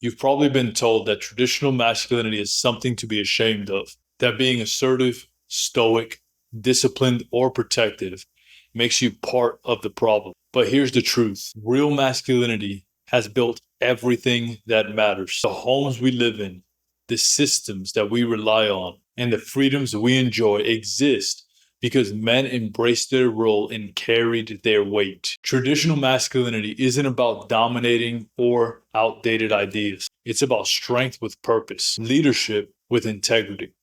You've probably been told that traditional masculinity is something to be ashamed of, that being assertive, stoic, disciplined, or protective makes you part of the problem. But here's the truth. Real masculinity has built everything that matters. The homes we live in, the systems that we rely on, and the freedoms we enjoy exist because men embraced their role and carried their weight. Traditional masculinity isn't about dominating or outdated ideas. It's about strength with purpose, leadership with integrity,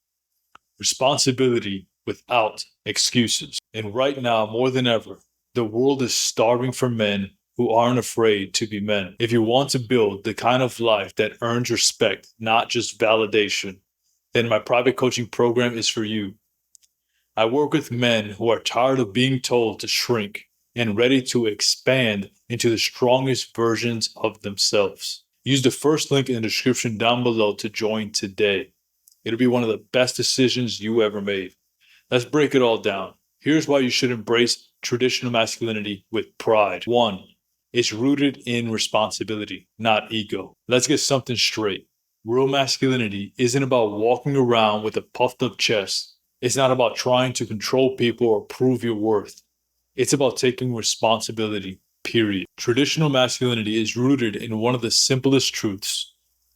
responsibility without excuses. And right now, more than ever, the world is starving for men who aren't afraid to be men. If you want to build the kind of life that earns respect, not just validation, then my private coaching program is for you. I work with men who are tired of being told to shrink and ready to expand into the strongest versions of themselves. Use the first link in the description down below to join today. It'll be one of the best decisions you ever made. Let's break it all down. Here's why you should embrace traditional masculinity with pride. 1. It's rooted in responsibility, not ego. Let's get something straight. Real masculinity isn't about walking around with a puffed up chest. It's not about trying to control people or prove your worth. It's about taking responsibility, period. Traditional masculinity is rooted in one of the simplest truths.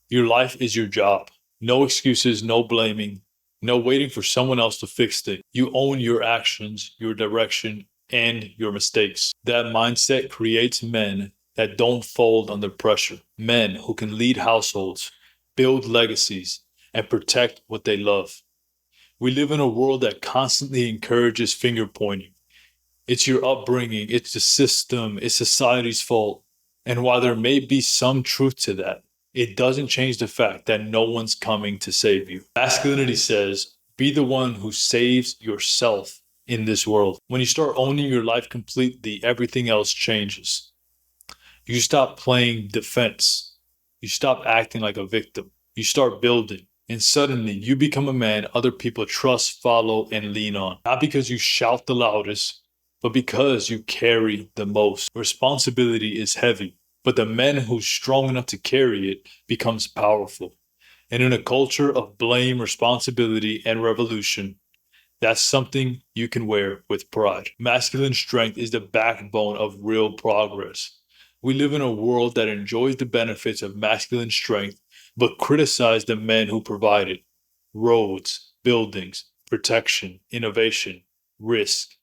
Your life is your job. No excuses, no blaming, no waiting for someone else to fix things. You own your actions, your direction, and your mistakes. That mindset creates men that don't fold under pressure. Men who can lead households, build legacies, and protect what they love. We live in a world that constantly encourages finger pointing. It's your upbringing, it's the system, it's society's fault. And while there may be some truth to that, it doesn't change the fact that no one's coming to save you. Masculinity says, be the one who saves yourself in this world. When you start owning your life completely, everything else changes. You stop playing defense. You stop acting like a victim. You start building. And suddenly you become a man other people trust, follow, and lean on. Not because you shout the loudest, but because you carry the most. Responsibility is heavy, but the man who's strong enough to carry it becomes powerful. And in a culture of blame, responsibility, and revolution, that's something you can wear with pride. Masculine strength is the backbone of real progress. We live in a world that enjoys the benefits of masculine strength but criticize the men who provide it. Roads, buildings, protection, innovation, risk,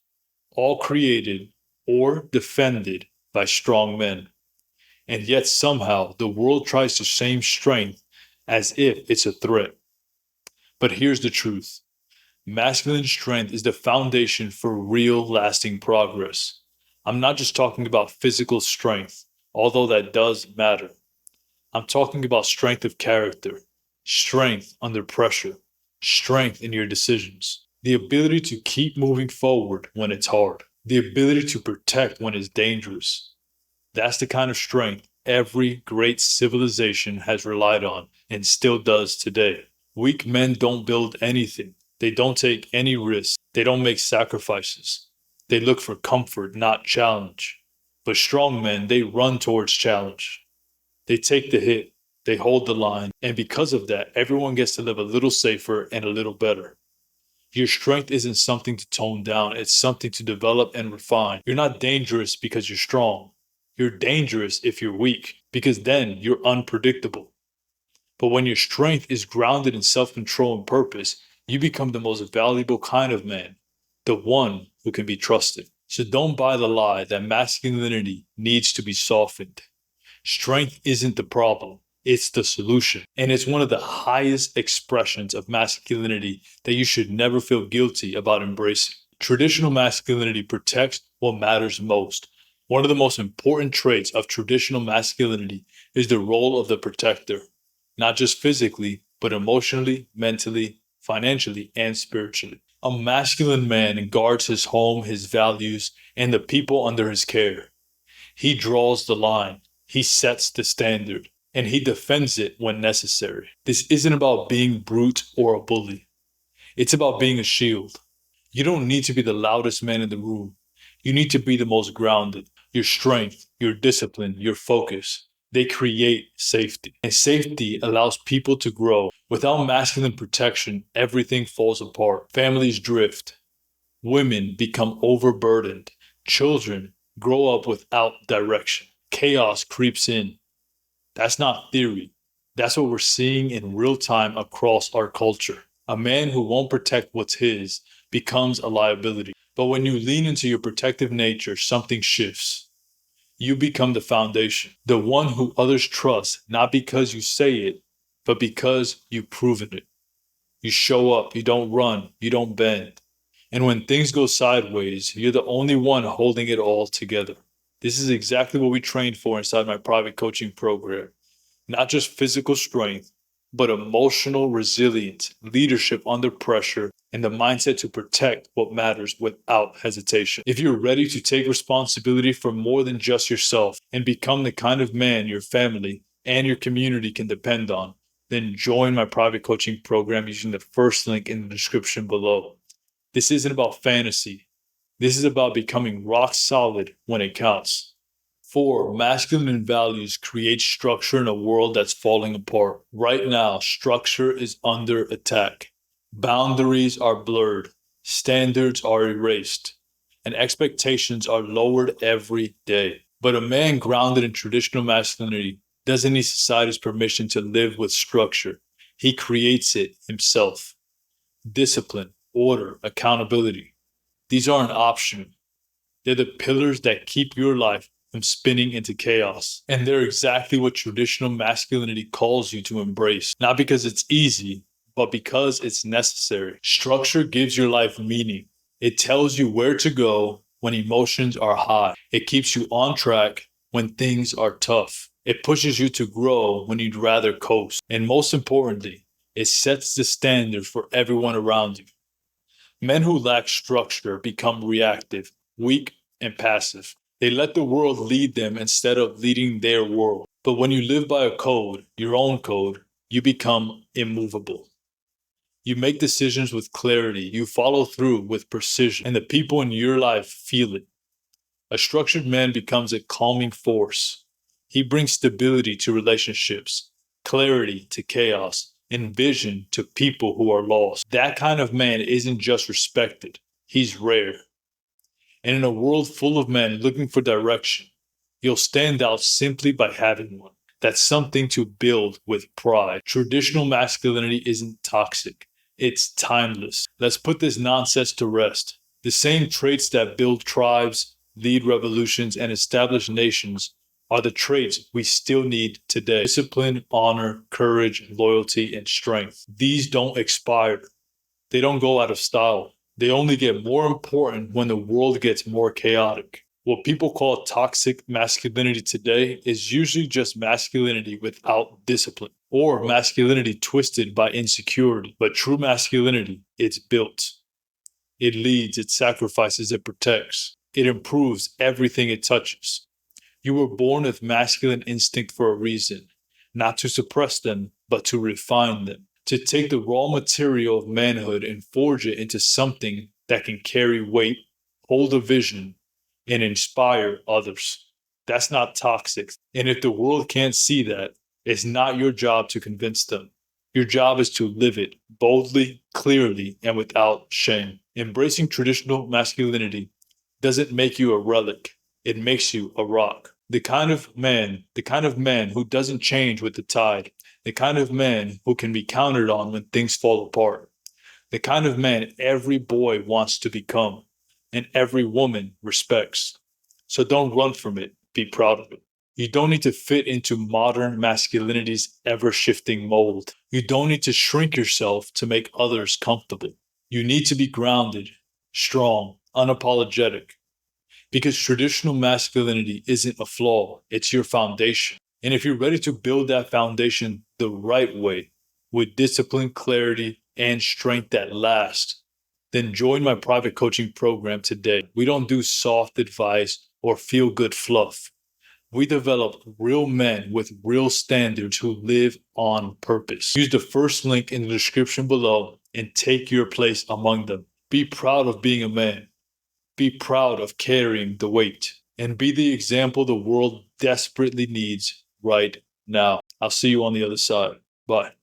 all created or defended by strong men. And yet somehow the world tries to shame strength as if it's a threat. But here's the truth. Masculine strength is the foundation for real lasting progress. I'm not just talking about physical strength, although that does matter. I'm talking about strength of character, strength under pressure, strength in your decisions, the ability to keep moving forward when it's hard, the ability to protect when it's dangerous. That's the kind of strength every great civilization has relied on and still does today. Weak men don't build anything. They don't take any risks. They don't make sacrifices. They look for comfort, not challenge. But strong men, they run towards challenge. They take the hit, they hold the line, and because of that, everyone gets to live a little safer and a little better. Your strength isn't something to tone down, it's something to develop and refine. You're not dangerous because you're strong. You're dangerous if you're weak, because then you're unpredictable. But when your strength is grounded in self-control and purpose, you become the most valuable kind of man, the one who can be trusted. So don't buy the lie that masculinity needs to be softened. Strength isn't the problem, it's the solution. And it's one of the highest expressions of masculinity that you should never feel guilty about embracing. Traditional masculinity protects what matters most. One of the most important traits of traditional masculinity is the role of the protector, not just physically, but emotionally, mentally, financially, and spiritually. A masculine man guards his home, his values, and the people under his care. He draws the line. He sets the standard, and he defends it when necessary. This isn't about being brute or a bully. It's about being a shield. You don't need to be the loudest man in the room. You need to be the most grounded. Your strength, your discipline, your focus. They create safety. And safety allows people to grow. Without masculine protection, everything falls apart. Families drift. Women become overburdened. Children grow up without direction. Chaos creeps in. That's not theory. That's what we're seeing in real time across our culture. A man who won't protect what's his becomes a liability. But when you lean into your protective nature, something shifts. You become the foundation, the one who others trust, not because you say it, but because you've proven it. You show up, you don't run, you don't bend. And when things go sideways, you're the only one holding it all together. This is exactly what we trained for inside my private coaching program. Not just physical strength, but emotional resilience, leadership under pressure, and the mindset to protect what matters without hesitation. If you're ready to take responsibility for more than just yourself and become the kind of man your family and your community can depend on, then join my private coaching program using the first link in the description below. This isn't about fantasy. This is about becoming rock solid when it counts. 4. Masculine values create structure in a world that's falling apart. Right now, structure is under attack. Boundaries are blurred, standards are erased, and expectations are lowered every day. But a man grounded in traditional masculinity doesn't need society's permission to live with structure. He creates it himself. Discipline, order, accountability. These aren't optional. They're the pillars that keep your life from spinning into chaos. And they're exactly what traditional masculinity calls you to embrace. Not because it's easy, but because it's necessary. Structure gives your life meaning. It tells you where to go when emotions are high. It keeps you on track when things are tough. It pushes you to grow when you'd rather coast. And most importantly, it sets the standard for everyone around you. Men who lack structure become reactive, weak, and passive. They let the world lead them instead of leading their world. But when you live by a code, your own code, you become immovable. You make decisions with clarity, you follow through with precision, and the people in your life feel it. A structured man becomes a calming force. He brings stability to relationships, clarity to chaos, and vision to people who are lost. That kind of man isn't just respected, he's rare. And in a world full of men looking for direction, you'll stand out simply by having one. That's something to build with pride. Traditional masculinity isn't toxic, it's timeless. Let's put this nonsense to rest. The same traits that build tribes, lead revolutions, and establish nations are the traits we still need today. Discipline, honor, courage, loyalty, and strength. These don't expire. They don't go out of style. They only get more important when the world gets more chaotic. What people call toxic masculinity today is usually just masculinity without discipline, or masculinity twisted by insecurity. But true masculinity, it's built. It leads, it sacrifices, it protects. It improves everything it touches. You were born with masculine instinct for a reason, not to suppress them, but to refine them. To take the raw material of manhood and forge it into something that can carry weight, hold a vision, and inspire others. That's not toxic. And if the world can't see that, it's not your job to convince them. Your job is to live it boldly, clearly, and without shame. Embracing traditional masculinity doesn't make you a relic. It makes you a rock. The kind of man who doesn't change with the tide. The kind of man who can be counted on when things fall apart. The kind of man every boy wants to become and every woman respects. So don't run from it. Be proud of it. You don't need to fit into modern masculinity's ever-shifting mold. You don't need to shrink yourself to make others comfortable. You need to be grounded, strong, unapologetic. Because traditional masculinity isn't a flaw, it's your foundation. And if you're ready to build that foundation the right way, with discipline, clarity, and strength that lasts, then join my private coaching program today. We don't do soft advice or feel-good fluff. We develop real men with real standards who live on purpose. Use the first link in the description below and take your place among them. Be proud of being a man. Be proud of carrying the weight. And be the example the world desperately needs right now. I'll see you on the other side. Bye.